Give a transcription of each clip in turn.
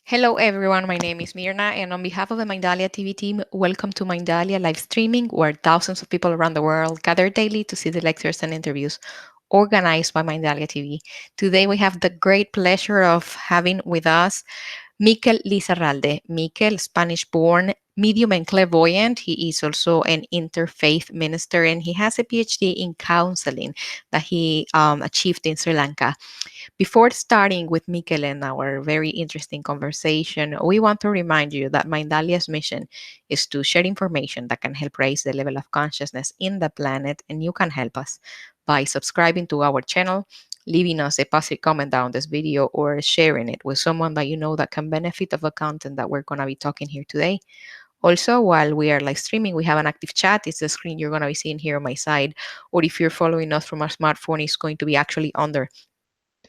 Hello, everyone. My name is Mirna, and on behalf of the Mindalia TV team, welcome to Mindalia live streaming, where thousands of people around the world gather daily to see the lectures and interviews organized by Mindalia TV. Today, we have the great pleasure of having with us Mikel Lizarralde. Mikel, Spanish born, medium and clairvoyant. He is also an interfaith minister, and he has a PhD in counseling that he achieved in Sri Lanka. Before starting with Mikel and our very interesting conversation, we want to remind you that Mindalia's mission is to share information that can help raise the level of consciousness in the planet, and you can help us by subscribing to our channel, leaving us a positive comment down this video, or sharing it with someone that you know that can benefit of the content that we're going to be talking here today. Also, while we are live streaming, we have an active chat. It's the screen you're going to be seeing here on my side, or if you're following us from a smartphone, it's going to be actually under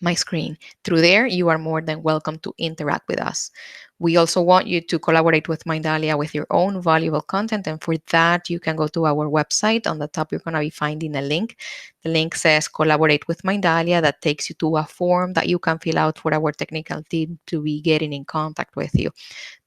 my screen. Through there, you are more than welcome to interact with us. We also want you to collaborate with Mindalia with your own valuable content. And for that, you can go to our website. On the top, you're going to be finding a link. The link says Collaborate with Mindalia. That takes you to a form that you can fill out for our technical team to be getting in contact with you.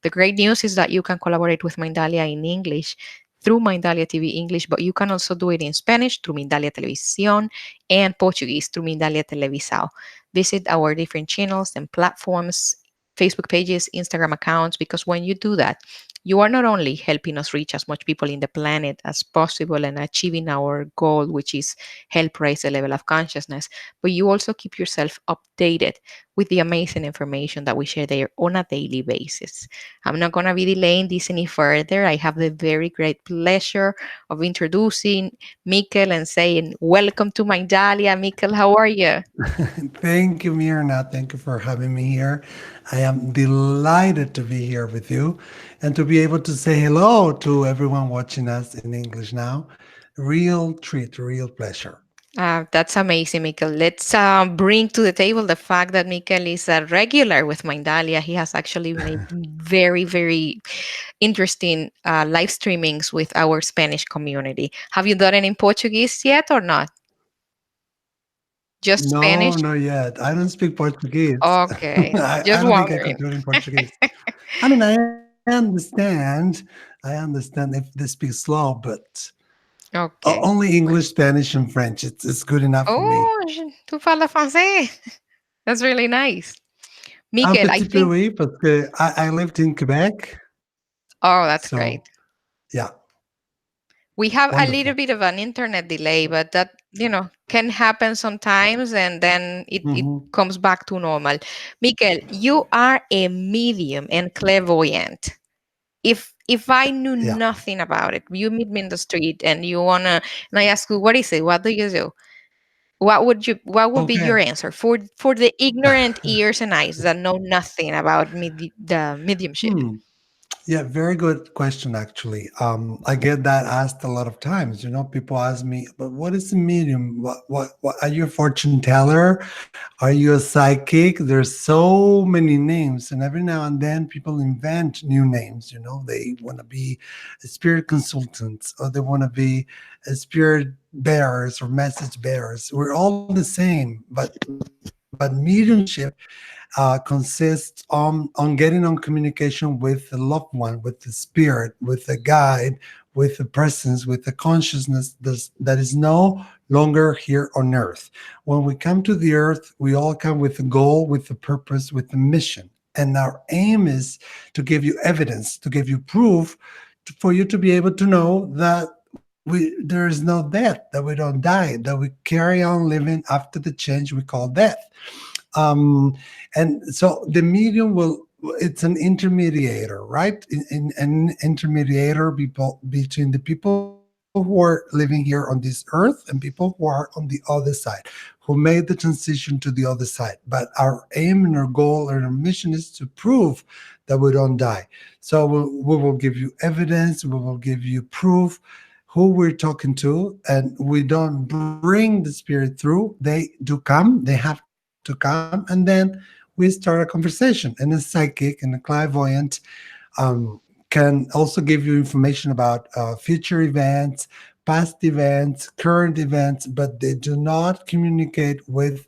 The great news is that you can collaborate with Mindalia in English through Mindalia TV English, but you can also do it in Spanish through Mindalia Televisión and Portuguese through Mindalia Televisão. Visit our different channels and platforms, Facebook pages, Instagram accounts, because when you do that, you are not only helping us reach as much people in the planet as possible and achieving our goal, which is help raise the level of consciousness, but you also keep yourself updated with the amazing information that we share there on a daily basis. I'm not going to be delaying this any further. I have the very great pleasure of introducing Mikel and saying, welcome to Mindalia. Mikel, how are you? Thank you, Mirna. Thank you for having me here. I am delighted to be here with you and to be able to say hello to everyone watching us in English now. Real treat, real pleasure. That's amazing, Mikel. Let's bring to the table the fact that Mikel is a regular with Mindalia. He has actually made very, very interesting live streamings with our Spanish community. Have you done it in Portuguese yet or not? Just No, Spanish? not yet. I don't speak Portuguese. Okay, I just don't think I could wondering. do it in Portuguese. I mean, I understand if they speak slow, but Okay. only English, Spanish, and French. It's good enough for me. Oh, tu fala francês. That's really nice. Un Mikel, I petit peu, think. oui, parce que I lived in Quebec. Oh, that's great. So, yeah, We have a little wonderful. bit of an internet delay, but that, can happen sometimes and then it Hmm. comes back to normal. Mikel, you are a medium and clairvoyant. If I knew Yeah. nothing about it, you meet me in the street and and I ask you, what is it? What do you do? What would be your Okay. answer for the ignorant ears and eyes that know nothing about the mediumship? Hmm. Yeah, very good question, actually. I get that asked a lot of times. People ask me, but what is a medium? What are you a fortune teller? Are you a psychic? There's so many names, and every now and then people invent new names. They want to be a spirit consultants, or they want to be a spirit bearers or message bearers. We're all the same, but mediumship consists on getting on communication with the loved one, with the spirit, with the guide, with the presence, with the consciousness that is no longer here on earth. When we come to the earth, we all come with a goal, with a purpose, with a mission. And our aim is to give you evidence, to give you proof, for you to be able to know that there is no death, that we don't die, that we carry on living after the change we call death. um, and so the medium will, it's an intermediator, right? An intermediator between the people who are living here on this earth and people who are on the other side, who made the transition to the other side. But our aim and our goal and our mission is to prove that we don't die. So we will give you evidence, we will give you proof who we're talking to, and we don't bring the spirit through. They do come, they have to come, and then we start a conversation. And a psychic and a clairvoyant can also give you information about future events, past events, current events, but they do not communicate with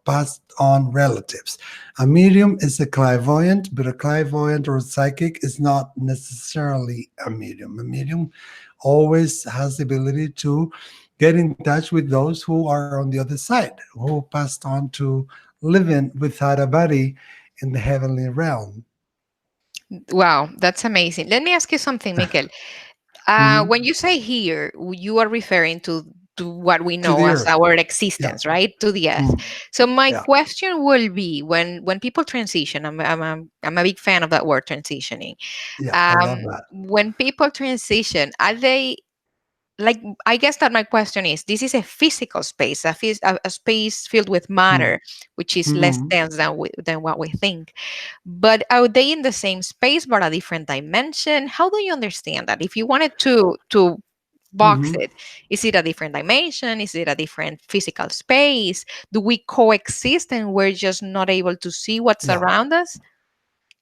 passed on relatives. A medium is a clairvoyant, but a clairvoyant or a psychic is not necessarily a medium. A medium always has the ability to get in touch with those who are on the other side, who passed on to living without a body in the heavenly realm. Wow, that's amazing. Let me ask you something, Mikel. Mhm. When you say here, you are referring to what we To know the as earth. our Yeah. existence, right? To the earth. Mm. So my Yeah. question will be, when people transition, I'm a big fan of that word, transitioning. Yeah. I love that. When people transition, are they like, I guess that my question is, this is a physical space, a space filled with Mm. matter, which is less Mm. dense than what we think. But are they in the same space but a different dimension? How do you understand that? If you wanted to box Hmm. it, is it a different dimension? Is it a different physical space? Do we coexist and we're just not able to see what's Yeah. around us?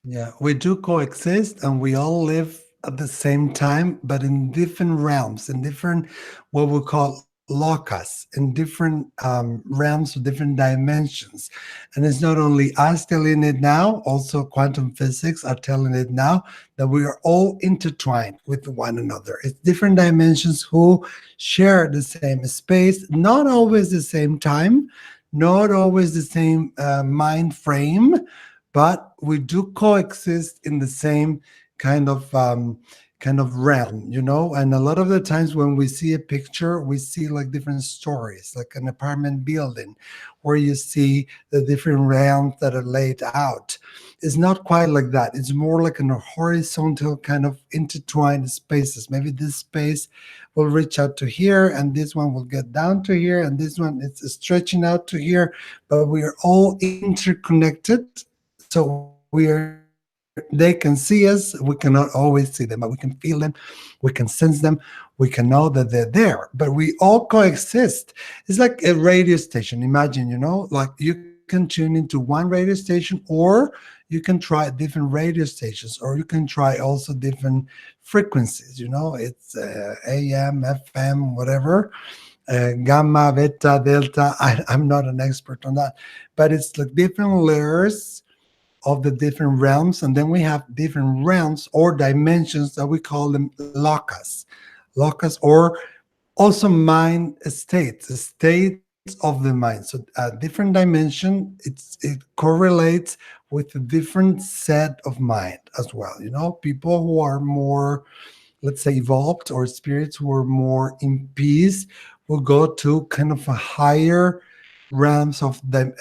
Yeah, we do coexist and we all live at the same time, but in different realms, in different, what we call locus, in different realms or different dimensions. And it's not only us telling it now, also quantum physics are telling it now that we are all intertwined with one another. It's different dimensions who share the same space, not always the same time, not always the same mind frame, but we do coexist in the same kind of realm, you know. And a lot of the times when we see a picture, we see like different stories, like an apartment building where you see the different realms that are laid out. It's not quite like that. It's more like in a horizontal kind of intertwined spaces. Maybe this space will reach out to here, and this one will get down to here, and this one is stretching out to here, but we are all interconnected. So they can see us. We cannot always see them, but we can feel them, we can sense them, we can know that they're there. But we all coexist. It's like a radio station. Imagine, like you can tune into one radio station, or you can try different radio stations, or you can try also different frequencies. It's AM, FM, whatever, gamma, beta, delta. I'm not an expert on that, but it's like different layers of the different realms. And then we have different realms or dimensions that we call them locus, or also mind states of the mind. So a different dimension, it correlates with a different set of mind as well. People who are more, let's say, evolved, or spirits who are more in peace, will go to kind of a higher realms of the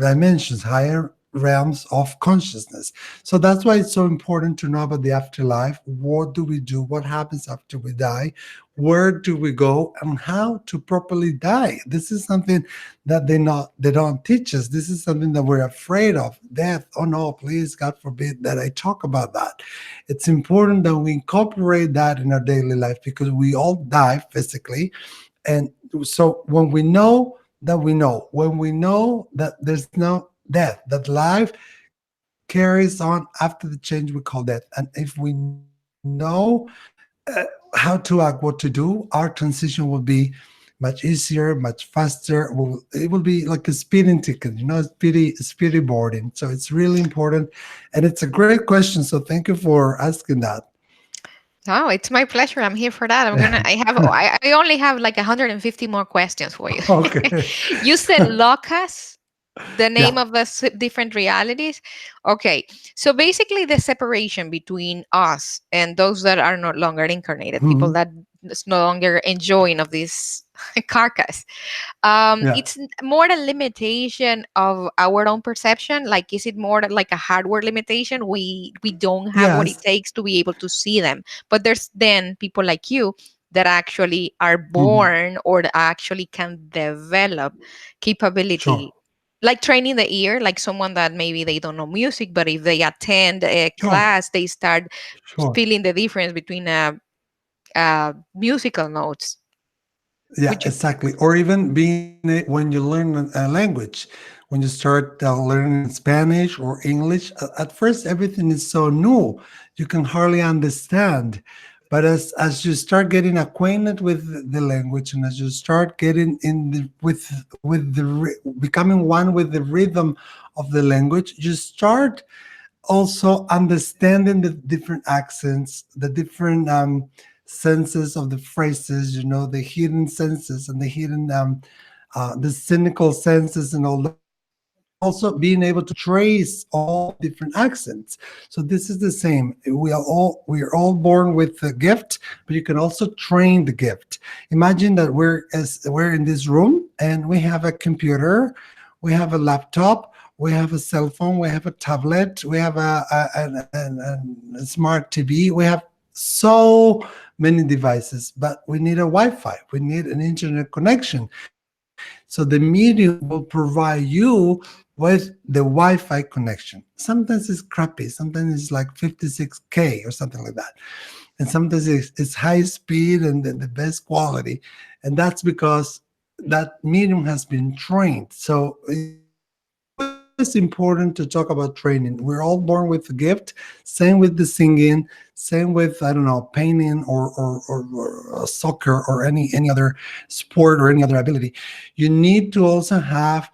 dimensions, higher realms of consciousness. So that's why it's so important to know about the afterlife. What do we do? What happens after we die? Where do we go, and how to properly die? This is something that they don't teach us. This is something that we're afraid of. Death. Oh no, please, God forbid that I talk about that. It's important that we incorporate that in our daily life, because we all die physically. And so when we know that we know, when we know that there's no death, that life carries on after the change we call death, and if we know how to act, what to do, our transition will be much easier, much faster. It will be like a speeding ticket, speedy boarding. So it's really important, and it's a great question. So thank you for asking that. Oh, it's my pleasure. I'm here for that. I only have like 150 more questions for you. Okay. You said locus, the Yeah. name of the different realities. Okay, so basically the separation between us and those that are no longer incarnated, people Mhm. that is no longer enjoying of this carcass. Yeah. It's more a limitation of our own perception. Like, is it more like a hardware limitation? We don't have what it Yes. takes to be able to see them. But there's then people like you that actually are Mhm. born or that actually can develop Sure. capability, like training the ear, like someone that maybe they don't know music, but if they attend a Sure. class, they start Sure. feeling the difference between musical notes. Yeah, Would you? exactly. Or even when you learn a language, when you start learning Spanish or English, at first everything is so new, you can hardly understand. But as you start getting acquainted with the language, and as you start getting in the with the becoming one with the rhythm of the language, you start also understanding the different accents, the different senses of the phrases, the hidden senses and the hidden the cynical senses and all that, and also being able to trace all the different accents. So this is the same. We are all born with a gift, but you can also train the gift. Imagine that we're in this room and we have a computer, we have a laptop, we have a cell phone, we have a tablet, we have a smart TV, we have so many devices, but we need a Wi-Fi, we need an internet connection. So the medium will provide you with the Wi-Fi connection. Sometimes it's crappy, sometimes it's like 56K or something like that. And sometimes it's high speed and the best quality. And that's because that medium has been trained. So it's always important to talk about training. We're all born with a gift. Same with the singing. Same with, I don't know, painting or soccer or any other sport or any other ability. You need to also have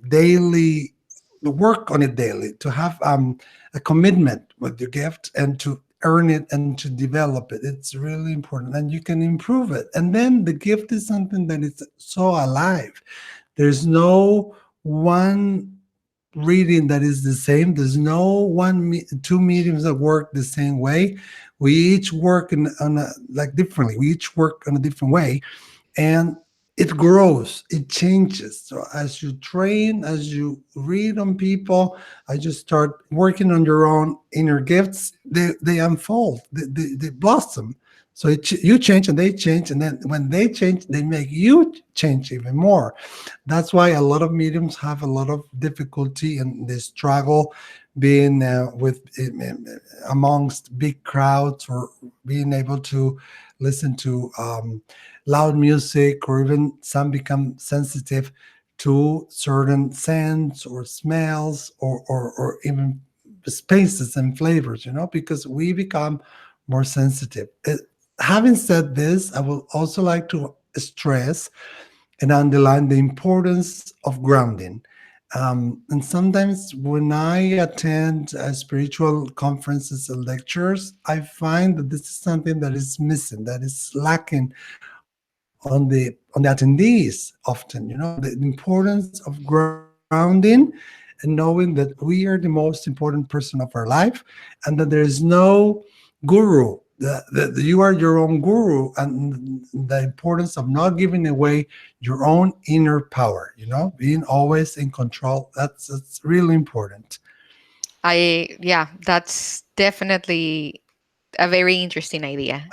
daily work on it daily, to have a commitment with your gift and to earn it and to develop it. It's really important, and you can improve it. And then the gift is something that is so alive. There's no one reading that is the same. There's no two mediums that work the same way. We each work like differently. We each work in a different way, and it grows, it changes. So as you train, as you read on people, as you start working on your own inner gifts, they unfold, they blossom. So you change and they change, and then when they change, they make you change even more. That's why a lot of mediums have a lot of difficulty and they struggle being with amongst big crowds, or being able to listen to loud music, or even some become sensitive to certain scents or smells, or even spaces and flavors, because we become more sensitive. Having said this, I would also like to stress and underline the importance of grounding. And sometimes when I attend spiritual conferences and lectures, I find that this is something that is missing, that is lacking on the attendees often. The importance of grounding and knowing that we are the most important person of our life, and that there is no guru. That you are your own guru, and the importance of not giving away your own inner power. Being always in control. That's really important. Yeah, that's definitely a very interesting idea.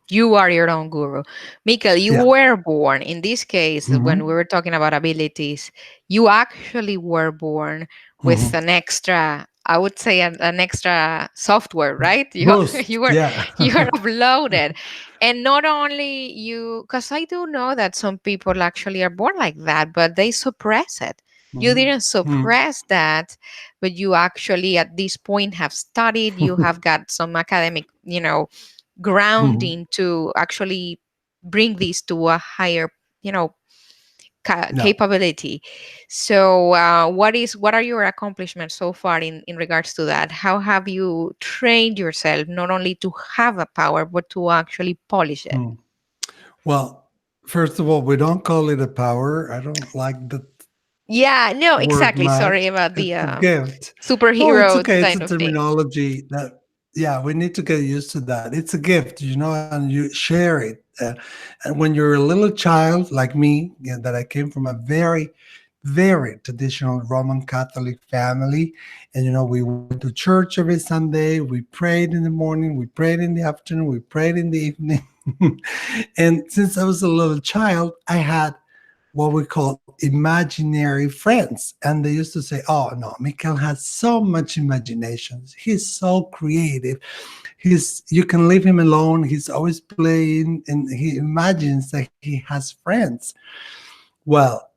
You are your own guru. Mikel, you Yeah. were born, in this case, when we Hmm. were talking about abilities, you actually were born with Hmm. an extra, I would say an extra software, right? Boost. You were Yeah. you were uploaded. And not only you, because I do know that some people actually are born like that, but they suppress it. You Mhm. didn't suppress that, but you actually at this point have studied, you have got some academic, Mhm. grounding to actually bring this to a higher, you know Yeah. capability. So what are your accomplishments so far in regards to that? How have you trained yourself not only to have a power but to actually polish it? Mm. Well, first of all, we don't call it a power. I don't like that Yeah, no, word exactly, much. sorry about the It's a gift. Oh, it's superhero okay. It's a kind of thing. terminology that, yeah, we need to get used to that. It's a gift, and you share it. And when you're a little child like me, that I came from a very, very traditional Roman Catholic family, and we went to church every Sunday. We prayed in the morning, we prayed in the afternoon, we prayed in the evening. And since I was a little child, I had what we call imaginary friends. And they used to say, "Oh, no, Mikel has so much imagination. He's so creative. You can leave him alone. He's always playing, and he imagines that he has friends." Well,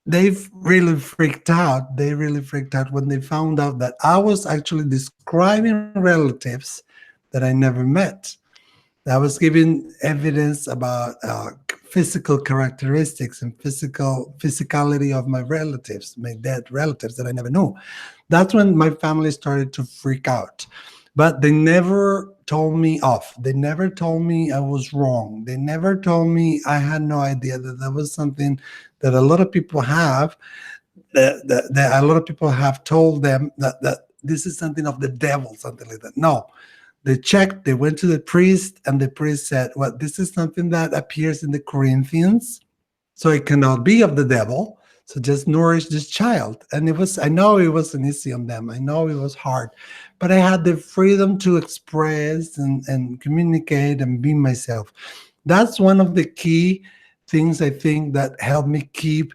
they've really freaked out. They really freaked out when they found out that I was actually describing relatives that I never met. I was given evidence about physical characteristics and physicality of my relatives, my dead relatives that I never knew. That's when my family started to freak out. But they never told me off. They never told me I was wrong. They never told me I had no idea that that was something that a lot of people have. That a lot of people have told them that this is something of the devil, something like that. No, they checked, they went to the priest, and the priest said, well, this is something that appears in the Corinthians, so it cannot be of the devil. So just nourish this child. And it was, I know it wasn't easy on them. I know it was hard, but I had the freedom to express and communicate and be myself. That's one of the key things I think that helped me keep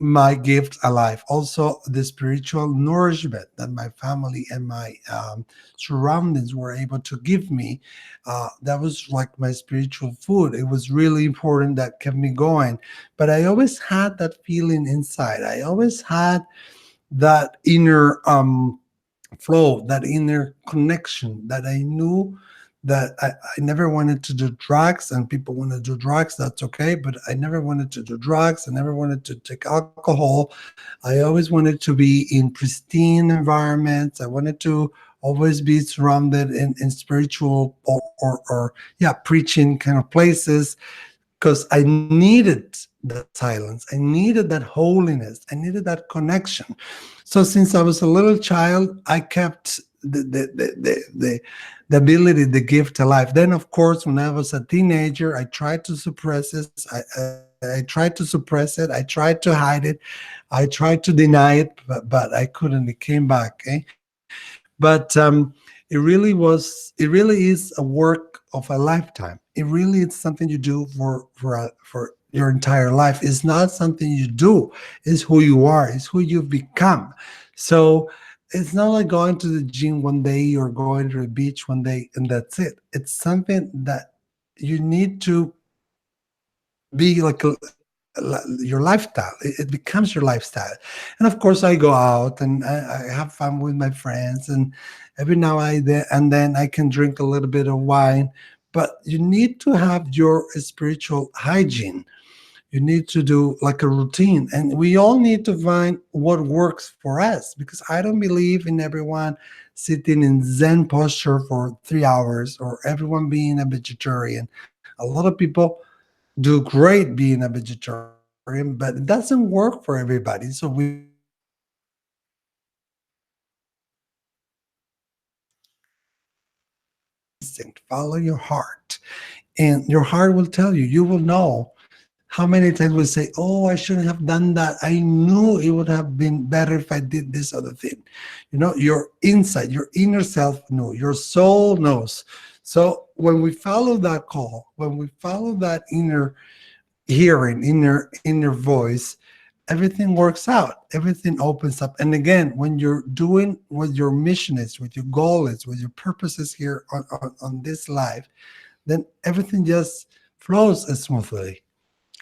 my gift alive. Also, the spiritual nourishment that my family and my surroundings were able to give me. That was like my spiritual food. It was really important that kept me going. But I always had that feeling inside. I always had that inner flow, that inner connection that I knew that I never wanted to do drugs, and people want to do drugs, that's okay. But I never wanted to do drugs. I never wanted to take alcohol. I always wanted to be in pristine environments. I wanted to always be surrounded in spiritual or yeah, preaching kind of places, because I needed that silence. I needed that holiness. I needed that connection. So since I was a little child, I kept the ability, the gift alive. Then, of course, when I was a teenager, I tried to suppress it. I tried to suppress it. I tried to hide it. I tried to deny it, but I couldn't. It came back. Eh? But it really is a work of a lifetime. It really is something you do for your entire life. It's not something you do. It's who you are. It's who you've become. So it's not like going to the gym one day or going to the beach one day and that's it. It's something that you need to be like your lifestyle. It becomes your lifestyle. And of course, I go out and I have fun with my friends, and every now and then I can drink a little bit of wine. But you need to have your spiritual hygiene. You need to do like a routine, and we all need to find what works for us, because I don't believe in everyone sitting in Zen posture for 3 hours or everyone being a vegetarian. A lot of people do great being a vegetarian, but it doesn't work for everybody. So we all need to follow our instinct, follow your heart, and your heart will tell you. You will know how many times we say, "Oh, I shouldn't have done that. I knew it would have been better if I did this other thing." Your inside, your inner self knew, your soul knows. So when we follow that call, when we follow that inner hearing, inner voice, everything works out, everything opens up. And again, when you're doing what your mission is, what your goal is, what your purpose is here on this life, then everything just flows smoothly.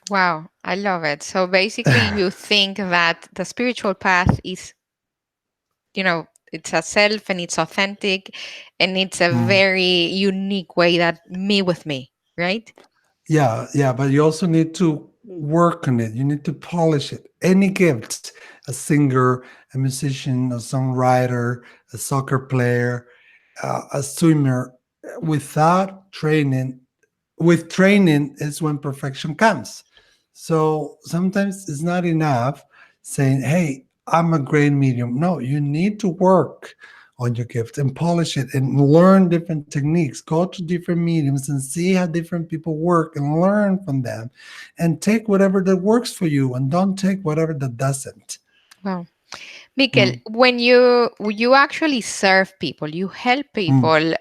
Wow, I love it. So basically, you think that the spiritual path is, it's a self and it's authentic and it's a Mm. very unique way that me with me, right? Yeah, yeah, but you also need to work on it. You need to polish it. Any gift, a singer, a musician, a songwriter, a soccer player, a swimmer, without training, with training is when perfection comes. So sometimes it's not enough saying, "Hey, I'm a great medium." No, you need to work on your gift and polish it and learn different techniques. Go to different mediums and see how different people work and learn from them, and take whatever that works for you and don't take whatever that doesn't. Wow. Mikel, Mm, when you actually serve people, you help mm, people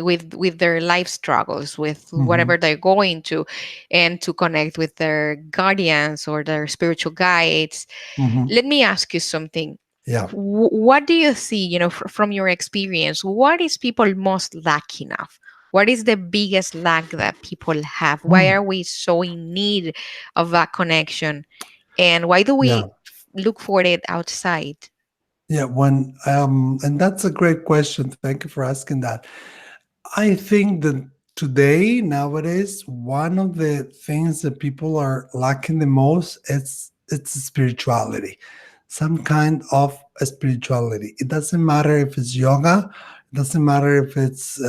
with their life struggles, with whatever mhm, they're going to, and to connect with their guardians or their spiritual guides. mhm. Let me ask you something. Yeah. What do you see, from your experience? What is people most lacking of? What is the biggest lack that people have? Why Mm, are we so in need of that connection? And why do we yeah. look for it outside? Yeah, and that's a great question. Thank you for asking that. I think that today, nowadays, one of the things that people are lacking the most is it's spirituality, some kind of a spirituality. It doesn't matter if it's yoga, it doesn't matter if it's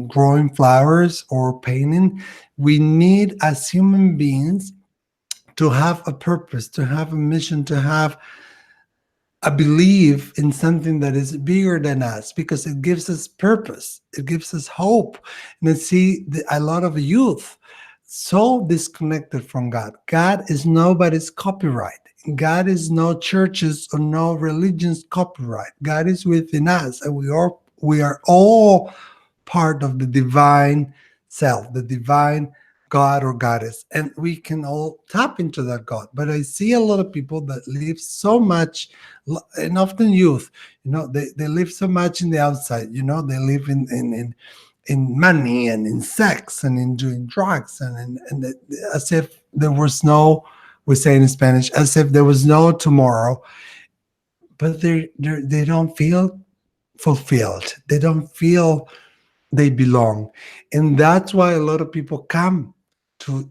growing flowers or painting. We need, as human beings, to have a purpose, to have a mission, to have a belief in something that is bigger than us because it gives us purpose, it gives us hope. And I see a lot of youth so disconnected from God. God is nobody's copyright. God is no churches or no religion's copyright. God is within us, and we are all part of the divine self, the divine God or goddess, and we can all tap into that God. But I see a lot of people that live so much, and often youth, they live so much in the outside. They live in money and in sex and in doing drugs as if there was no, we say in Spanish, as if there was no tomorrow. But they don't feel fulfilled. They don't feel they belong. And that's why a lot of people come to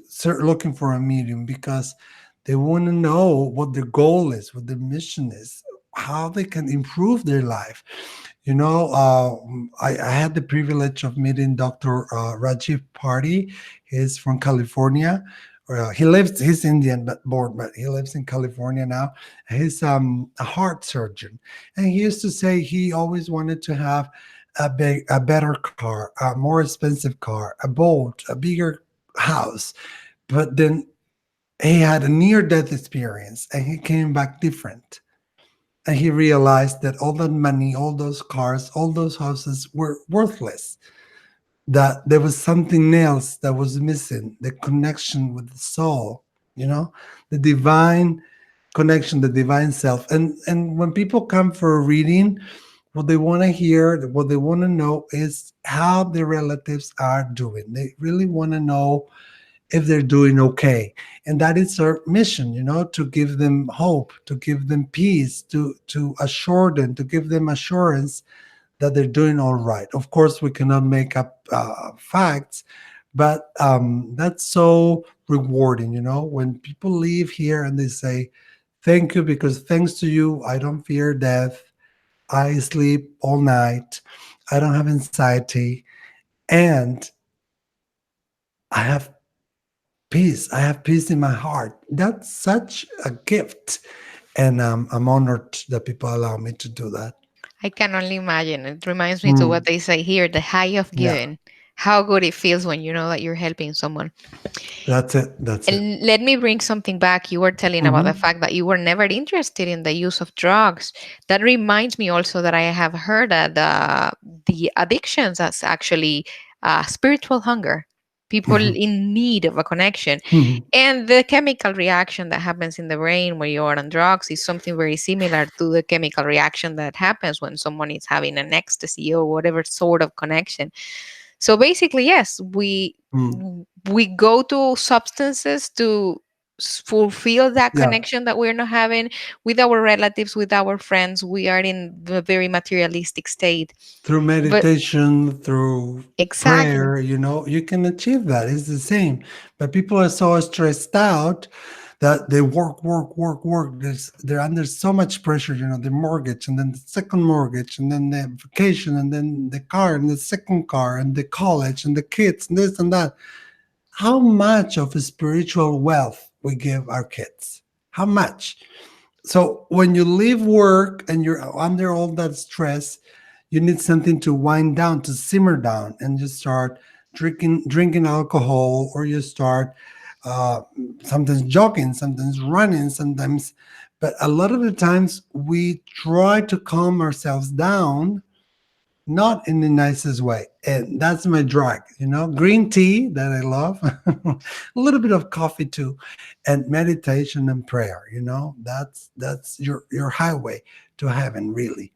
start looking for a medium, because they want to know what their goal is, what their mission is, how they can improve their life. I had the privilege of meeting Dr. Rajiv Party. He's from California. He's Indian but born, but he lives in California now. He's a heart surgeon, and he used to say he always wanted to have a better car, a more expensive car, a boat, a bigger house. But then he had a near death experience and he came back different. And he realized that all that money, all those cars, all those houses were worthless. That there was something else that was missing, the connection with the soul, the divine connection, the divine self. And when people come for a reading, what they want to hear, what they want to know is how their relatives are doing. They really want to know if they're doing okay. And that is our mission, to give them hope, to give them peace, to assure them, to give them assurance that they're doing all right. Of course, we cannot make up facts, but that's so rewarding, when people leave here and they say, thank you, because thanks to you, I don't fear death. I sleep all night. I don't have anxiety. And I have peace. I have peace in my heart. That's such a gift. And I'm honored that people allow me to do that. I can only imagine. It reminds me to what Mm, they say here, the high of yeah, giving. How good it feels when you know that you're helping someone. that's it. That's it. And let me bring something back. You were telling about the Hmm. fact that you were never interested in the use of drugs. That reminds me also that I have heard that the addictions that's actually spiritual hunger. People Hmm. in need of a connection. Hmm. And the chemical reaction that happens in the brain when you are on drugs is something very similar to the chemical reaction that happens when someone is having an ecstasy or whatever sort of connection. So basically, yes, we go to substances to fulfill that Yeah. connection that we're not having with our relatives, with our friends. We are in a very materialistic state. Through But meditation, through exactly. prayer, you can achieve that. It's the same. But people are so stressed out that they work, work, work, work. They're under so much pressure, the mortgage, and then the second mortgage, and then the vacation, and then the car, and the second car, and the college, and the kids, and this and that. How much of a spiritual wealth we give our kids? How much? So when you leave work and you're under all that stress, you need something to wind down, to simmer down, and you start drinking alcohol, or you start uh, sometimes jogging, sometimes running, sometimes. But a lot of the times we try to calm ourselves down, not in the nicest way. And that's my drug, green tea that I love, a little bit of coffee too, and meditation and prayer. That's your highway to heaven, really.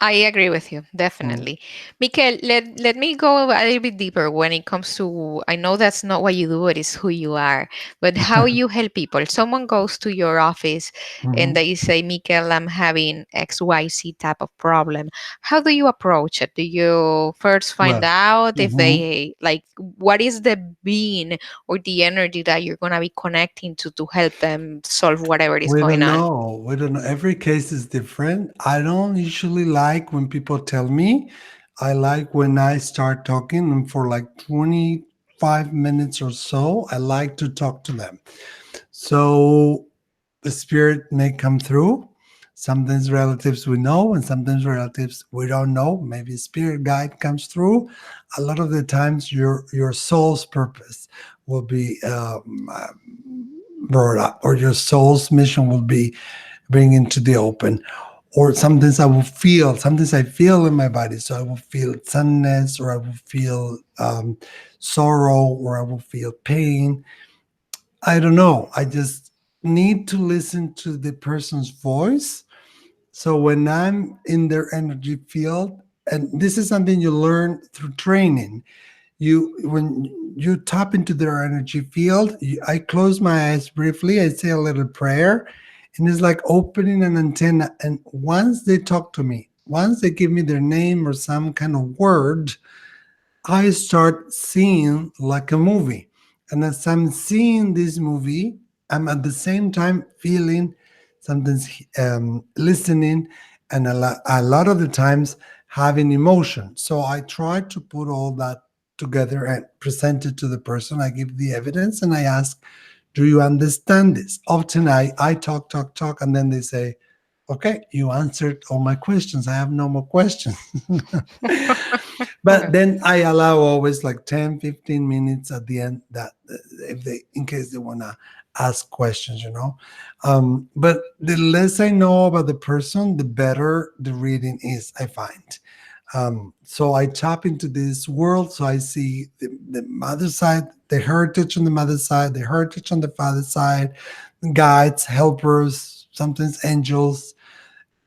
I agree with you, Mm. definitely. Mikel, let me go a little bit deeper when it comes to, I know that's not what you do, it is who you are, but how you help people. Someone goes to your office and Mhm. they say, Mikel, I'm having XYZ type of problem. How do you approach it? Do you first find Well, out if mhm. they, like, what is the being or the energy that you're going to be connecting to help them solve whatever is We going don't on? know. We don't know. Every case is different. I don't usually like when people tell me. I like when I start talking, and for like 25 minutes or so, I like to talk to them. So the spirit may come through. Sometimes relatives we know, and sometimes relatives we don't know. Maybe a spirit guide comes through. A lot of the times, your soul's purpose will be brought up, or your soul's mission will be bring into the open. Or sometimes I feel in my body. So I will feel sadness, or I will feel sorrow, or I will feel pain. I don't know. I just need to listen to the person's voice. So when I'm in their energy field, and this is something you learn through training, when you tap into their energy field, I close my eyes briefly, I say a little prayer, and it's like opening an antenna. And once they talk to me, once they give me their name or some kind of word, I start seeing like a movie. And as I'm seeing this movie, I'm at the same time feeling, sometimes listening, and a lot of the times having emotion. So I try to put all that together and present it to the person. I give the evidence and I ask, do you understand this? Often I talk, talk, talk, and then they say, okay, you answered all my questions. I have no more questions. But then I allow always like 10, 15 minutes at the end, that if they, in case they want to ask questions, but the less I know about the person, the better the reading is, I find. So I tap into this world. So I see the mother side, the heritage on the mother side, the heritage on the father side, guides, helpers, sometimes angels,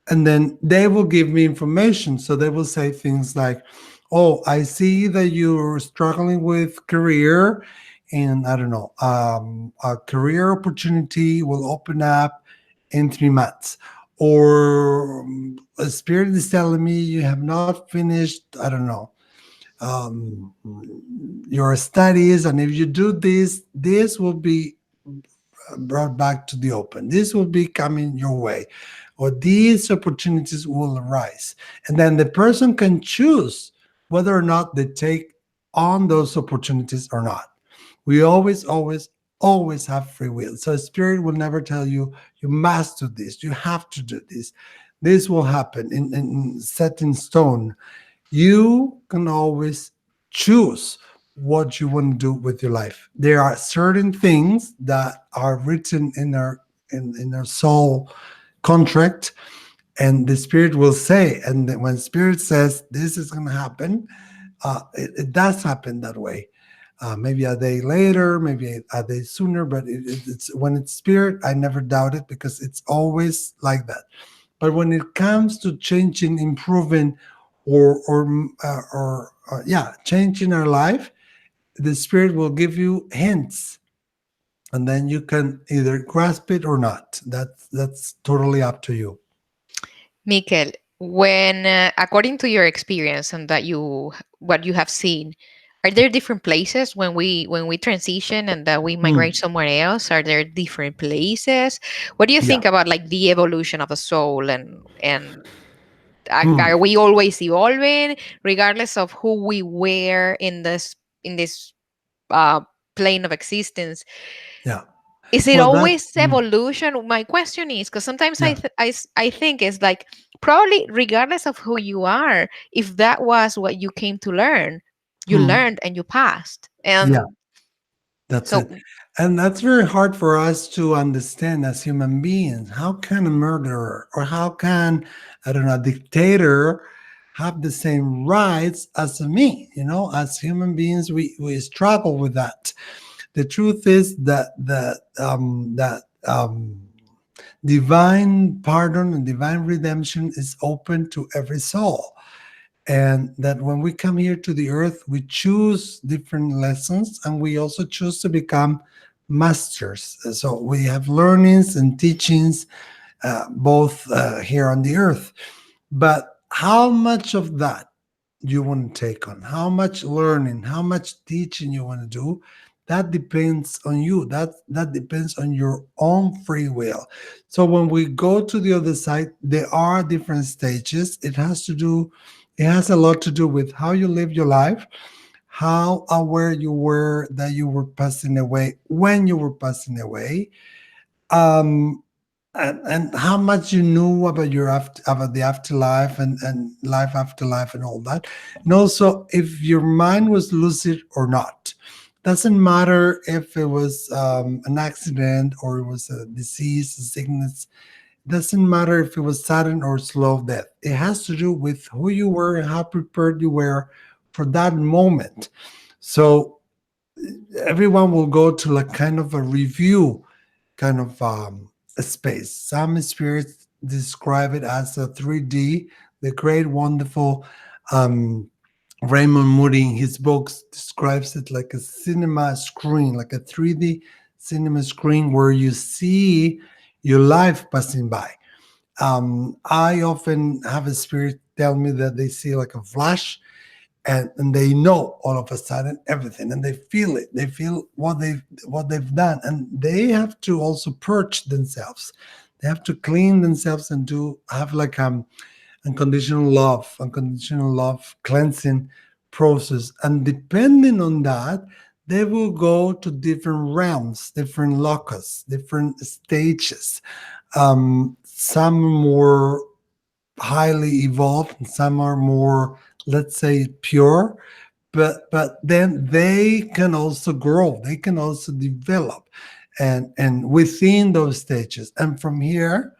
and then they will give me information. So they will say things like, oh, I see that you're struggling with career, and I don't know, a career opportunity will open up in 3 months. Or a spirit is telling me you have not finished, I don't know, um, your studies, and if you do this, this will be brought back to the open. This will be coming your way, or these opportunities will arise. And then the person can choose whether or not they take on those opportunities or not. We always, always, always have free will. So spirit will never tell you, you must do this, you have to do this. This will happen in set in stone. You can always choose what you want to do with your life. There are certain things that are written in our soul contract, and the spirit will say, and then when spirit says this is going to happen, it does happen that way. Maybe a day later, maybe a day sooner, but it's when it's spirit, I never doubt it because it's always like that. But when it comes to changing, improving, or yeah, changing our life, the spirit will give you hints, and then you can either grasp it or not. That's totally up to you. Mikel, when according to your experience and that you what you have seen, are there different places when we transition and that we migrate Hmm. somewhere else? Are there different places? What do you Yeah. think about like the evolution of a soul and Hmm. are we always evolving regardless of who we were in this uh, plane of existence? Yeah. Is it Well, that. always evolution? My question is because sometimes Yeah. I think it's like probably regardless of who you are, if that was what you came to learn, you Hmm. learned and you passed. Yeah. And That's it. so, And that's very hard for us to understand as human beings. How can a murderer, or how can, I don't know, a dictator have the same rights as me? As human beings, we struggle with that. The truth is that Divine pardon and divine redemption is open to every soul. And that when we come here to the earth, we choose different lessons and we also choose to become masters. So we have learnings and teachings both here on the earth. But how much of that you want to take on, how much learning, how much teaching you want to do, that depends on you. That depends on your own free will. So when we go to the other side, there are different stages. It has a lot to do with how you live your life, how aware you were that you were passing away when you were passing away, um, and how much you knew about about the afterlife and life after life and all that, and also if your mind was lucid or not. Doesn't matter if it was an accident or it was a disease, a sickness. Doesn't matter if it was sudden or slow death. It has to do with who you were and how prepared you were for that moment. So everyone will go to like kind of a review kind of a space. Some spirits describe it as a 3D. The great, wonderful um, Raymond Moody in his books describes it like a cinema screen, like a 3D cinema screen where you see your life passing by. I often have a spirit tell me that they see like a flash, and they know all of a sudden everything, and they feel it. They feel what they've done, and they have to also purge themselves. They have to clean themselves and do have like unconditional love cleansing process. And depending on that, they will go to different realms, different locus, different stages. Some more highly evolved and some are more, let's say, pure, but then they can also grow, they can also develop, and within those stages, and from here,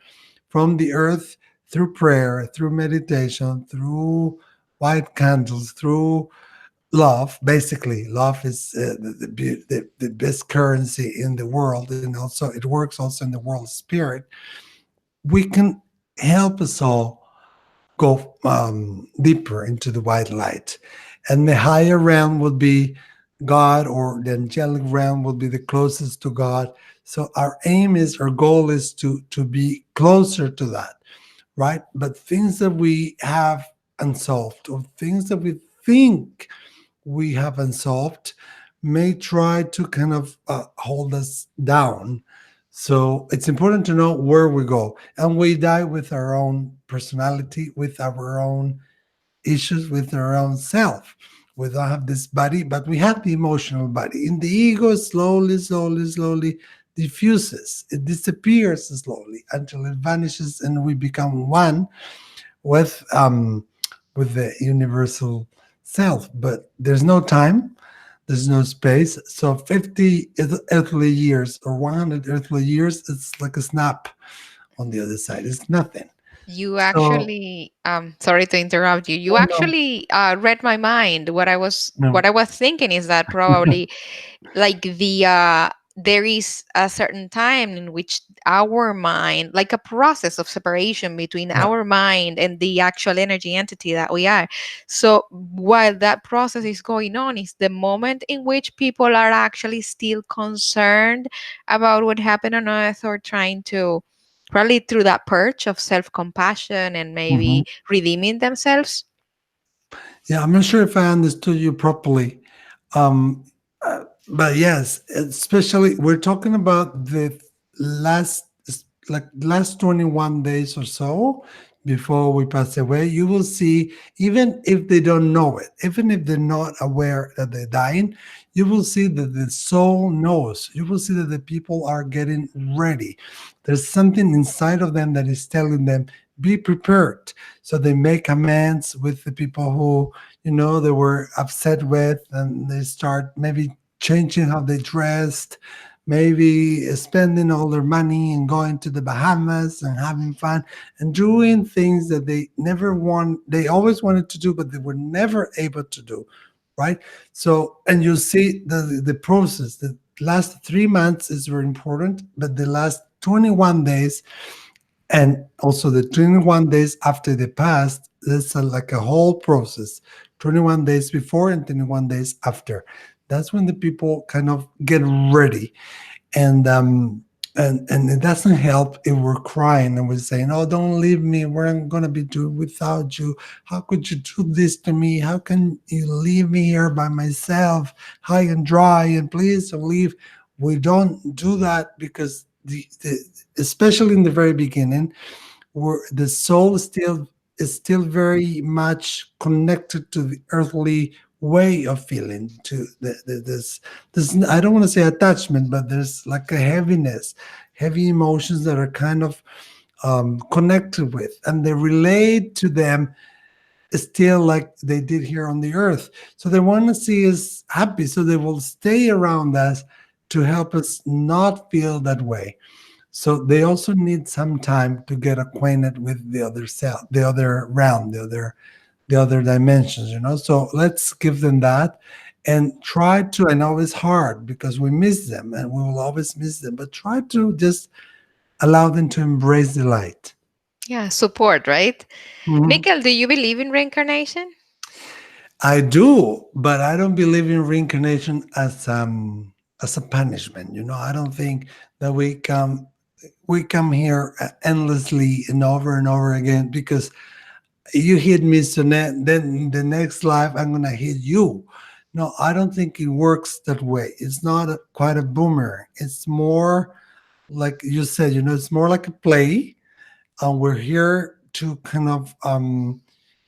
from the earth, through prayer, through meditation, through white candles, through love. Basically love is the best currency in the world, and also it works also in the world of spirit. We can help us all go deeper into the white light. And the higher realm would be God, or the angelic realm would be the closest to God. So our goal is to be closer to that, right? But things that we have unsolved, or things that we think we have unsolved, may try to kind of hold us down. So it's important to know where we go. And we die with our own personality, with our own issues, with our own self. We don't have this body, but we have the emotional body. And the ego slowly, slowly, slowly diffuses. It disappears slowly until it vanishes and we become one with the universal self. But there's no time, there's no space. So 50 earthly years or 100 earthly years, it's like a snap on the other side. It's nothing. You So actually, sorry to interrupt you. You no, no, actually read my mind. no. What I was thinking is that probably like there is a certain time in which our mind, like a process of separation between Yeah. our mind and the actual energy entity that we are. So while that process is going on, is the moment in which people are actually still concerned about what happened on earth, or trying to, probably through that purge of self-compassion and Mhm. maybe redeeming themselves. Yeah, I'm not sure if I understood you properly. Um, but yes, especially we're talking about the last, like last 21 days or so before we pass away. You will see, even if they don't know it, even if they're not aware that they're dying, you will see that the soul knows. You will see that the people are getting ready. There's something inside of them that is telling them, be prepared. So they make amends with the people who, they were upset with, and they start maybe changing how they dressed, maybe spending all their money and going to the Bahamas and having fun and doing things that they always wanted to do, but they were never able to do. Right. So, and you see the process that last 3 months is very important, but the last 21 days, and also the 21 days after they passed, it's like a whole process. 21 days before and 21 days after. That's when the people kind of get ready. And um and and it doesn't help if we're crying and we're saying, oh, don't leave me, what am I going to be doing without you? How could you do this to me? How can you leave me here by myself, high and dry, and please don't leave? We don't do that because the especially in the very beginning, where the soul is still very much connected to the earthly way of feeling, to this I don't want to say attachment, but there's like a heaviness, heavy emotions that are kind of connected with, and they relate to them still like they did here on the earth. So they want to see us happy, so they will stay around us to help us not feel that way. So they also need some time to get acquainted with the other self, the other realm, the other dimensions, So let's give them that and try to. I know it's hard because we miss them and we will always miss them, but try to just allow them to embrace the light. Yeah, support, right? Mhm. Mikel, do you believe in reincarnation? I do, but I don't believe in reincarnation as a punishment. I don't think that we come here endlessly and over again because you hit me, so then the next life I'm gonna hit you. No, I don't think it works that way. It's not quite a boomerang. It's more like you said, it's more like a play. We're here to kind of and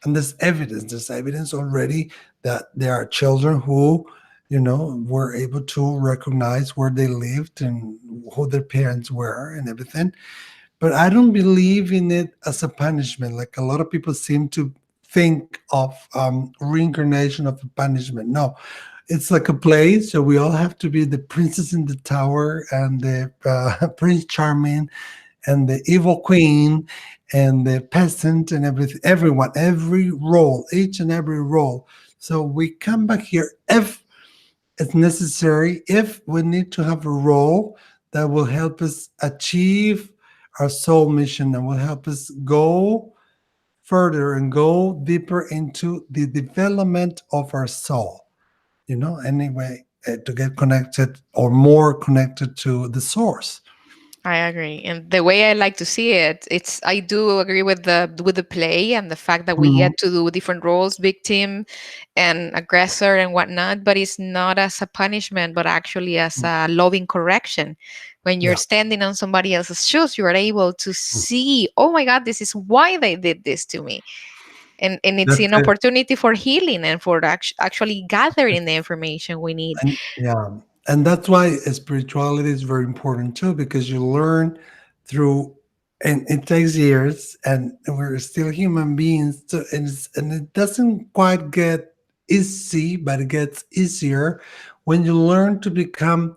there's evidence already that there are children who were able to recognize where they lived and who their parents were and everything. But I don't believe in it as a punishment. Like a lot of people seem to think of reincarnation of a punishment. No, it's like a play. So we all have to be the princess in the tower and the Prince Charming and the evil queen and the peasant and everything. Everyone, every role, each and every role. So we come back here if it's necessary, if we need to have a role that will help us achieve our soul mission and will help us go further and go deeper into the development of our soul. Anyway, to get connected or more connected to the source. I agree. And the way I like to see it, it's I do agree with the play and the fact that we Mhm. get to do different roles, victim and aggressor and whatnot, but it's not as a punishment, but actually as a loving correction. When you're Yeah, standing on somebody else's shoes, you are able to see, oh my God, this is why they did this to me. And it's that's an it. opportunity for healing and for actually gathering the information we need. And yeah, and that's why spirituality is very important too, because you learn through, and it takes years, and we're still human beings, so, and it doesn't quite get easy, but it gets easier when you learn to become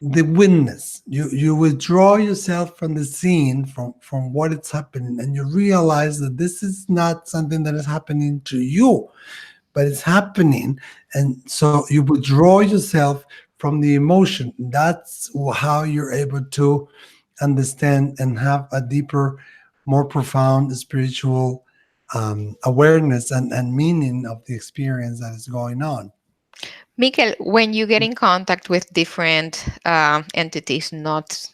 the witness. You withdraw yourself from the scene, from what is happening, and you realize that this is not something that is happening to you, but it's happening. And so you withdraw yourself from the emotion. That's how you're able to understand and have a deeper, more profound spiritual awareness and meaning of the experience that is going on. Mikel, when you get in contact with different entities, not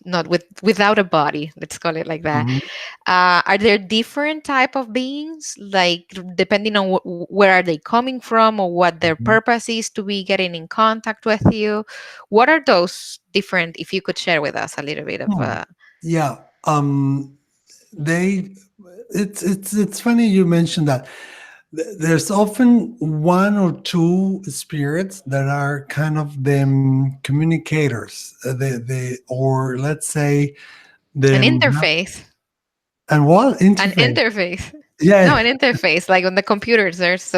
without a body, let's call it like that, Mhm. are there different type of beings, like depending on where are they coming from or what their Mhm. purpose is to be getting in contact with you? What are those different? If you could share with us a little bit of. Hmm. Yeah. They it's funny you mentioned that. There's often one or two spirits that are kind of them communicators. Or let's say An them. interface. And what An interface? interface. No, Yeah. an interface. Like on the computers, there's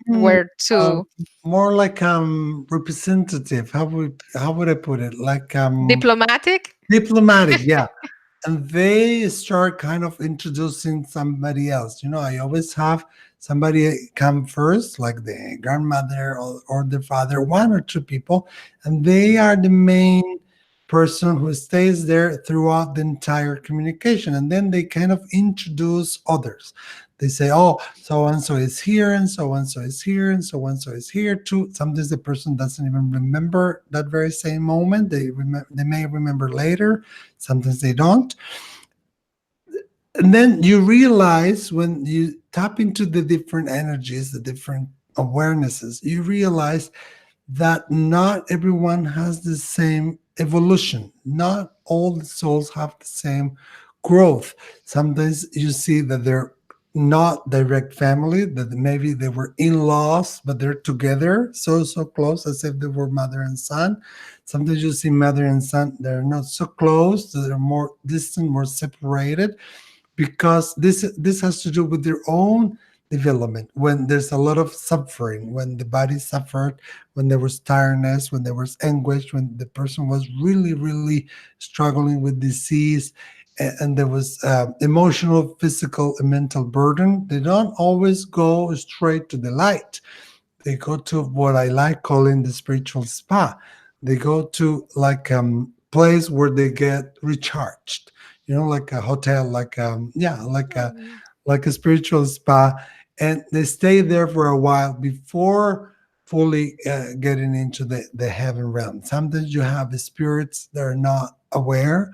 Hmm, where um, to more like representative. How would I put it? Like diplomatic. diplomatic. Yeah. and they start kind of introducing somebody else. I always have somebody come first, like the grandmother or the father, one or two people, and they are the main person who stays there throughout the entire communication. And then they kind of introduce others. They say, oh, so and so is here, and so and so is here, and so and so is here too. Sometimes the person doesn't even remember that very same moment. They may remember later, sometimes they don't. And then you realize when you tap into the different energies, the different awarenesses, you realize that not everyone has the same evolution. Not all the souls have the same growth. Sometimes you see that they're not direct family, that maybe they were in-laws, but they're together, so close, as if they were mother and son. Sometimes you see mother and son, they're not so close, they're more distant, more separated, because this has to do with their own development. When there's a lot of suffering, when the body suffered, when there was tiredness, when there was anguish, when the person was really really struggling with disease, and there was emotional, physical, and mental burden, they don't always go straight to the light. They go to what I like calling the spiritual spa. They go to like place where they get recharged. Like a hotel, like yeah, Mm. like a spiritual spa, and they stay there for a while before fully getting into the heaven realm. Sometimes you have the spirits that are not aware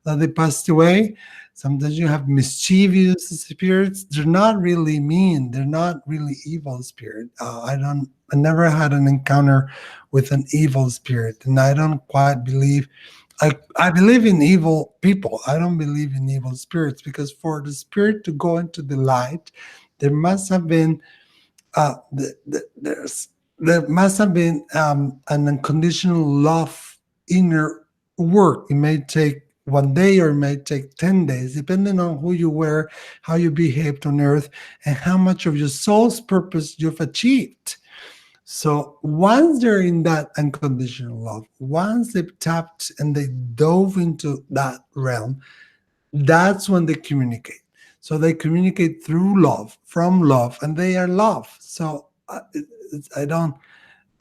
that they passed away. Sometimes you have mischievous spirits. They're not really mean. They're not really evil spirit. I never had an encounter with an evil spirit, and I don't quite believe. I believe in evil people. I don't believe in evil spirits, because for the spirit to go into the light, there must have been there must have been an unconditional love inner work. It may take 1 day or it may take 10 days, depending on who you were, how you behaved on earth, and how much of your soul's purpose you've achieved. So once they're in that unconditional love, once they've tapped and they dove into that realm, that's when they communicate. So they communicate through love, from love, and they are love. So I don't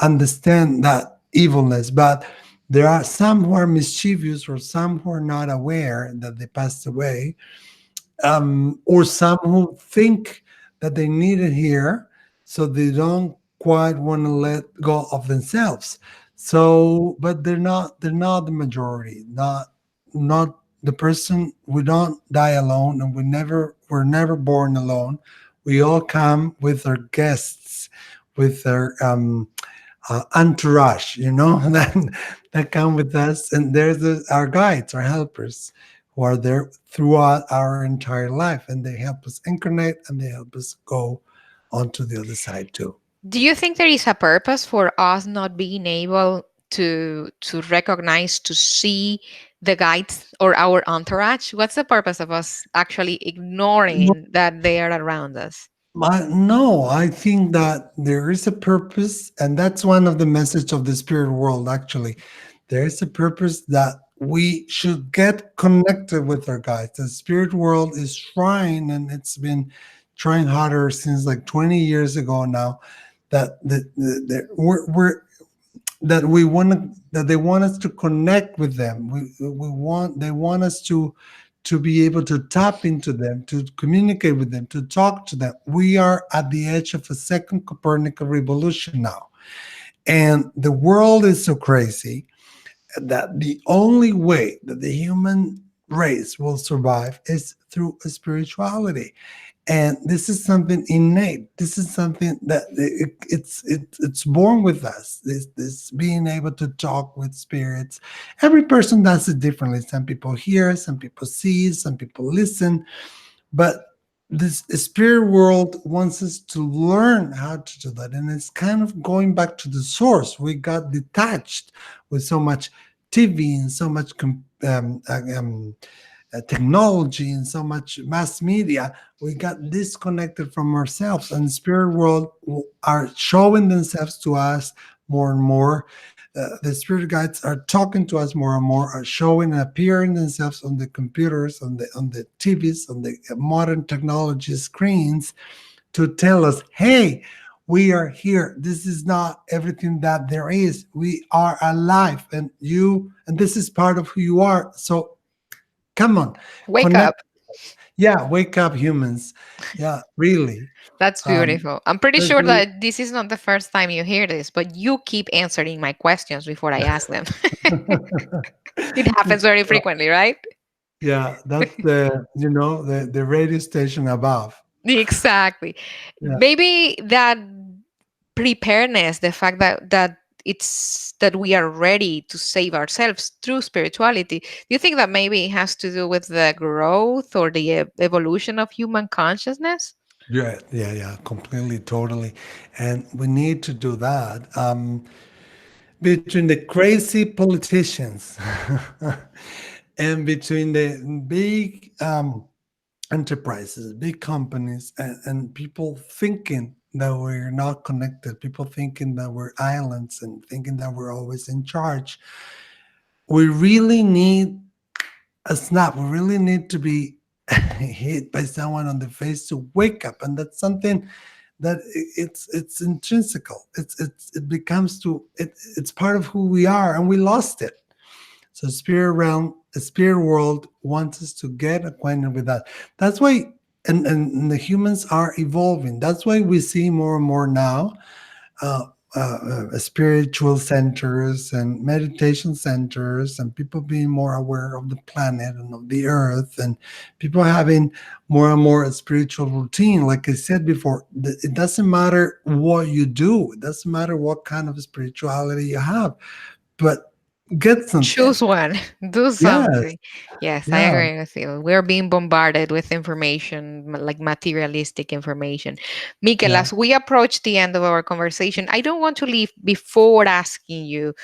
understand that evilness, but there are some who are mischievous, or some who are not aware that they passed away, or some who think that they need it here, so they don't quite want to let go of themselves. So, but they're not the majority. Not the person. We don't die alone, and we're never born alone. We all come with our guests, with our entourage, that come with us. And there's our guides, our helpers, who are there throughout our entire life, and they help us incarnate and they help us go onto the other side too. Do you think there is a purpose for us not being able to recognize, to see the guides or our entourage? What's the purpose of us actually ignoring that they are around us? No, I think that there is a purpose, and that's one of the message of the spirit world. Actually, there is a purpose that we should get connected with our guides. The spirit world is trying, and it's been trying harder since like 20 years ago now. That we're that we want that they want us to connect with them. We want They want us to be able to tap into them, to communicate with them, to talk to them. We are at the edge of a second Copernican revolution now, and the world is so crazy that the only way that the human race will survive is through spirituality. And this is something innate. This is something that it's born with us. This being able to talk with spirits. Every person does it differently. Some people hear, some people see, some people listen, but this spirit world wants us to learn how to do that. And it's kind of going back to the source. We got detached with so much TV and so much technology and so much mass media. We got disconnected from ourselves, and spirit world are showing themselves to us more and more. The spirit guides are talking to us more and more, are showing and appearing themselves on the computers, on the TVs, on the modern technology screens to tell us, hey, we are here. This is not everything that there is. We are alive, and this is part of who you are. So come on, Wake connect. up. Yeah, wake up, humans. Yeah, really. That's Um, beautiful. I'm pretty sure especially, that this is not the first time you hear this, but you keep answering my questions before I ask them. It happens very frequently, right? yeah, that's the radio station above. Exactly. Yeah, Maybe that preparedness, the fact that we are ready to save ourselves through spirituality. Do you think that maybe it has to do with the growth or the evolution of human consciousness? yeah, yeah, yeah, completely, totally. And we need to do that. Between the crazy politicians and between the big enterprises, big companies, and people thinking that we're not connected, people thinking that we're islands and thinking that we're always in charge, we really need a snap. We really need to be hit by someone on the face to wake up, and that's something that it's intrinsical. It becomes it's part of who we are, and we lost it. So spirit realm, the spirit world wants us to get acquainted with that. That's why, and the humans are evolving. That's why we see more and more now uh, spiritual centers and meditation centers, and people being more aware of the planet and of the earth, and people having more and more a spiritual routine. Like I said before, it doesn't matter what you do, it doesn't matter what kind of spirituality you have, but get something. Choose one, do Yes, something. Yes, I yeah. agree with you. We're being bombarded with information, like materialistic information. Mikel, Yeah. as we approach the end of our conversation, I don't want to leave before asking you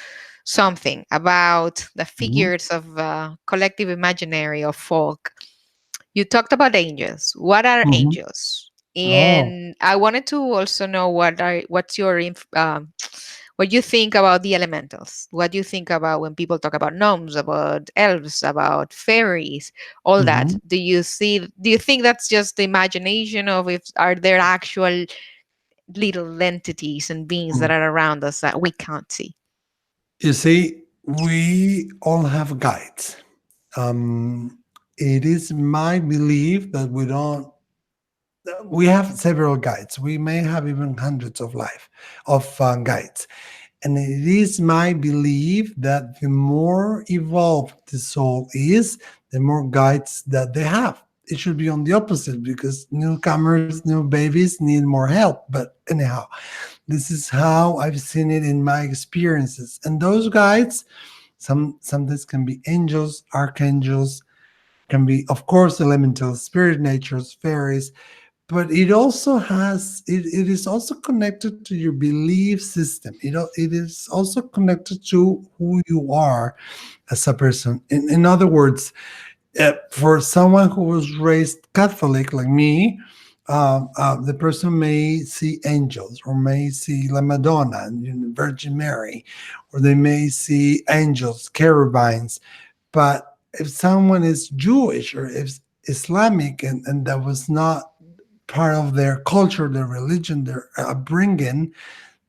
something about the Hmm. figures of collective imaginary of folk. You talked about angels. What are Hmm. angels? Oh. And I wanted to also know what's your what you think about the elementals. What do you think about when people talk about gnomes, about elves, about fairies, all that? Hmm. Do you think that's just the imagination of if are there actual little entities and beings that are around us that we can't see? You see, we all have guides. Um, it is my belief that we have several guides. We may have even hundreds of guides. And it is my belief that the more evolved the soul is, the more guides that they have. It should be on the opposite because newcomers, new babies need more help. But anyhow, this is how I've seen it in my experiences. And those guides, sometimes can be angels, archangels, can be, of course, elemental spirit natures, fairies, but it is also connected to your belief system. It is also connected to who you are as a person. In other words, for someone who was raised Catholic like me, the person may see angels or may see La Madonna and Virgin Mary, or they may see angels, cherubines. But if someone is Jewish or if Islamic, and that was not part of their culture, their religion, their upbringing,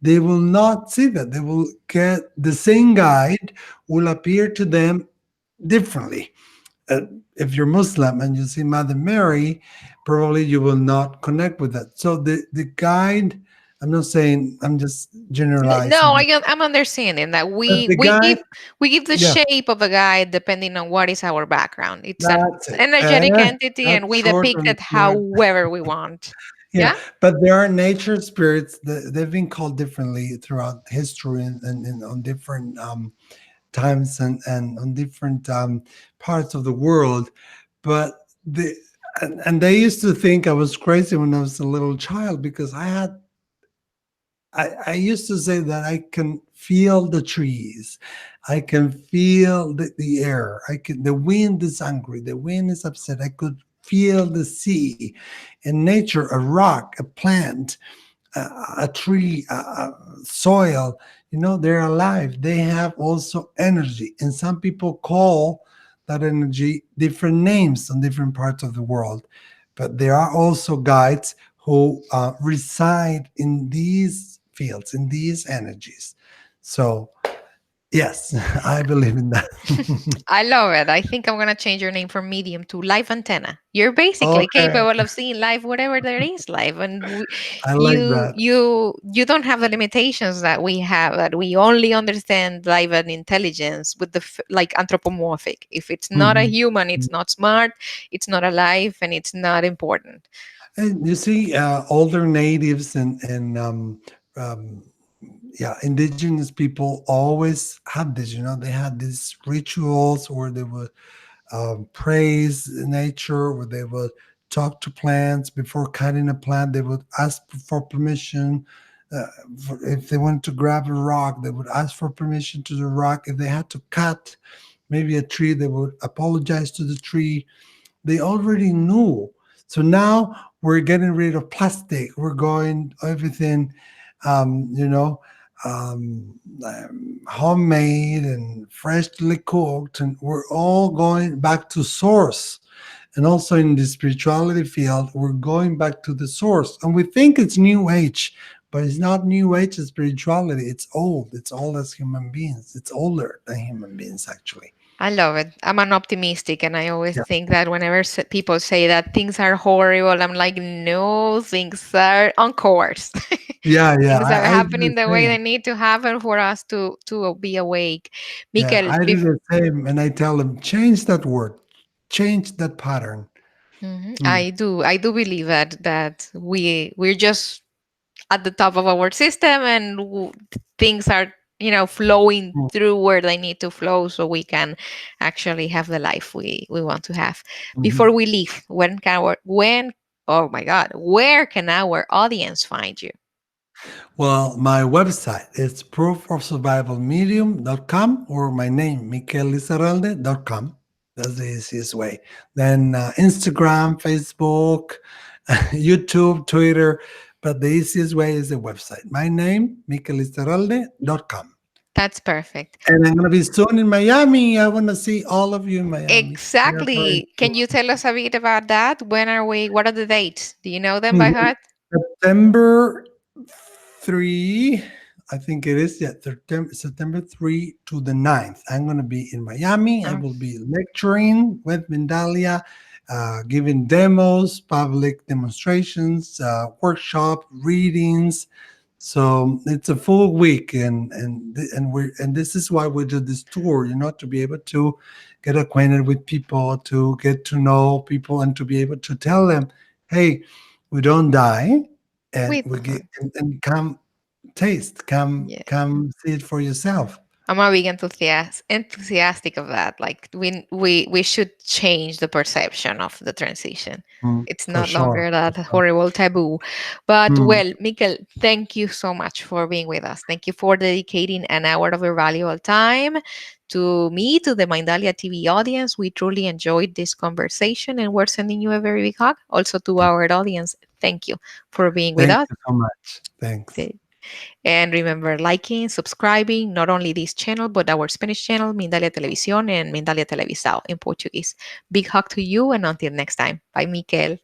they will not see that. They will get the same guide will appear to them differently. If you're Muslim and you see Mother Mary, probably you will not connect with that. So the guide, I'm not saying, I'm just No, generalizing, I'm understanding that but the guide, we give the yeah, shape of a guide depending on what is our background. It's an that's it. energetic entity, and That's we short depict and it smart. however we want. Yeah, Yeah. but there are nature spirits that they've been called differently throughout history, and on different times, and on different parts of the world. But and they used to think I was crazy when I was a little child because I used to say that I can feel the trees, I can feel the air, the wind is angry, the wind is upset, I could feel the sea and nature, a rock, a plant, a tree, soil. they're alive. They have also energy. And some people call that energy different names in different parts of the world. But there are also guides who reside in these fields, in these energies. So, yes, I believe in that. I love it. I think I'm gonna change your name from medium to live antenna. You're basically Okay, capable of seeing live whatever there is live, and I like you that. you don't have the limitations that we have. That we only understand live and intelligence with the like anthropomorphic. If it's not a Mhm. human, it's not smart, it's not alive, and it's not important. And you see, older natives and um, yeah, indigenous people always had this. They had these rituals where they would praise nature, where they would talk to plants before cutting a plant. They would ask for permission. Uh, if they wanted to grab a rock, they would ask for permission to the rock. If they had to cut maybe a tree, they would apologize to the tree. They already knew. So now we're getting rid of plastic. We're going everything, um, you know, homemade and freshly cooked, and we're all going back to source. And also in the spirituality field, we're going back to the source. And we think it's new age, but it's not new age spirituality. It's old. It's old as human beings. It's older than human beings, actually. I love it. I'm an optimistic, and I always think that whenever people say that things are horrible, I'm like, no, things are on course. Yeah, Things are I do the happening the way they same. need to happen for us to be awake. Yeah, Mikel, I do the same, and I tell them change that word, change that pattern. mhm, Mm, I do believe that we're just at the top of our system, and things are flowing mm, through where they need to flow, so we can actually have the life we want to have. Before mhm. we leave, when oh my god, where can our audience find you? Well, my website is proofofsurvivalmedium.com or my name, mikelizarralde.com. That's the easiest way. Then Instagram, Facebook, YouTube, Twitter. But the easiest way is the website. My name, mikelizarralde.com. That's perfect. And I'm going to be soon in Miami. I want to see all of you in Miami. We are very Exactly. Can you soon. tell us a bit about that? What are the dates? Do you know them by Mhm. heart? September 3, I think it is, yeah, September 3 to the 9th. I'm going to be in Miami. I Oh, will be lecturing with Mindalia, giving demos, public demonstrations, workshop, readings. So it's a full week, and this is why we do this tour, to be able to get acquainted with people, to get to know people, and to be able to tell them, hey, we don't die, and wait. we get and come taste, come Yeah. come see it for yourself. I'm a big enthusiastic of that. Like we should change the perception of the transition. It's For not sure, longer for that sure. horrible taboo. But Mm. well, Mikel, thank you so much for being with us. Thank you for dedicating an hour of your valuable time to me, to the Mindalia TV audience. We truly enjoyed this conversation, and we're sending you a very big hug. Also to our audience, thank you for being with Thank us. you so much. Thanks. And remember liking, subscribing, not only this channel, but our Spanish channel, Mindalia Televisión and Mindalia Televisao in Portuguese. Big hug to you, and until next time. Bye, Mikel.